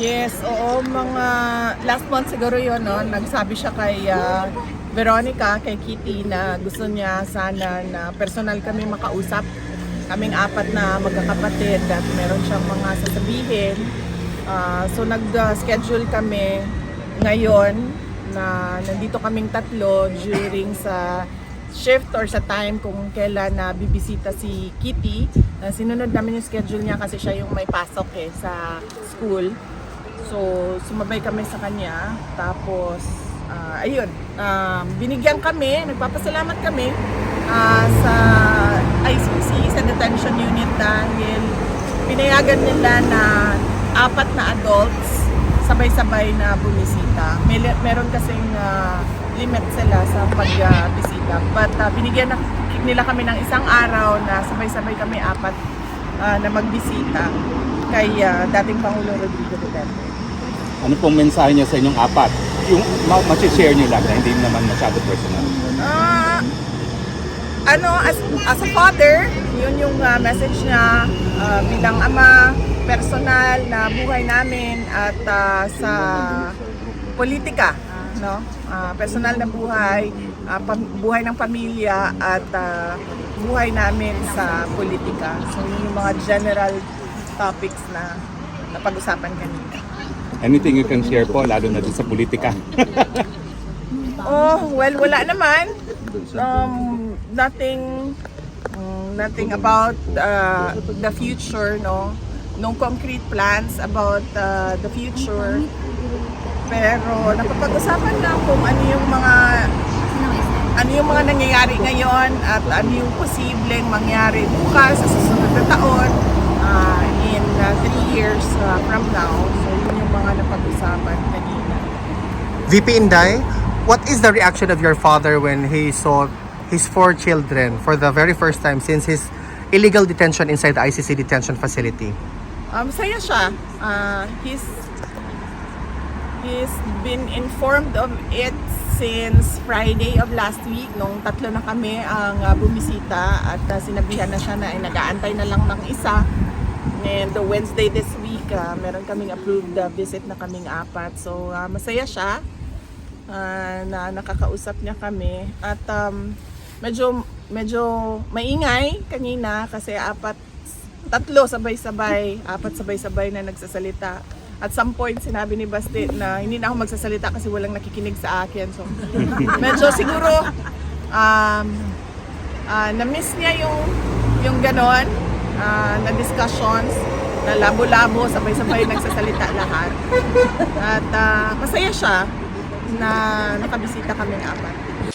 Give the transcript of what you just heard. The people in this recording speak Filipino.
Yes, oo, mga last month siguro yun, no? Nagsabi siya kay Veronica, kay Kitty, na gusto niya sana na personal kami makausap. Kaming apat na magkakapatid at meron siyang mga sasabihin. So nag-schedule kami ngayon na nandito kaming tatlo during sa shift or sa time kung kailan na bibisita si Kitty. Sinunod namin yung schedule niya kasi siya yung may pasok sa school. So sumabay kami sa kanya. Tapos ayun, binigyan kami, nagpapasalamat kami sa ICC, sa detention unit, dahil pinayagan nila na 4 na adults sabay-sabay na bumisita. Meron kasing limit sila sa pagbisita. But binigyan nila kami ng isang araw na sabay-sabay kami 4 na magbisita kay dating Pangulong Rodrigo Duterte. Ano pong mensahe niya sa inyong 4? Yung ma-share niyo lang na hindi naman masyado personal. As a father, yun yung message niya bilang ama, personal na buhay namin at sa politika, no? Personal na buhay, buhay ng pamilya at buhay namin sa politika. So yun yung mga general topics na napag-usapan kanina. Anything you can share po, lalo na din sa politika? Well, wala naman. Nothing about the future, no? No concrete plans about the future. Pero napapag-usapan lang kung ano yung mga nangyayari ngayon at ano yung posibleng mangyari bukas sa susunod na taon, in 3 years from now. So yun yung mga napag-usapan kanina. VP Inday, what is the reaction of your father when he saw his 4 children for the very first time since his illegal detention inside the ICC detention facility? Masaya siya. He's been informed of it since Friday of last week, nung 3 na kami ang bumisita at sinabihan na siya na nag-aantay na lang ng isa. And Wednesday this week, meron kaming approved visit na kaming 4. So masaya siya na nakakausap niya kami. At medyo maingay kanina kasi 3 sabay-sabay, 4 sabay-sabay na nagsasalita. At some point, sinabi ni Basti na hindi na ako magsasalita kasi walang nakikinig sa akin. So, medyo siguro na-miss niya yung ganon na discussions, na labo-labo, sabay-sabay nagsasalita lahat. At masaya siya na nakabisita kaming 4.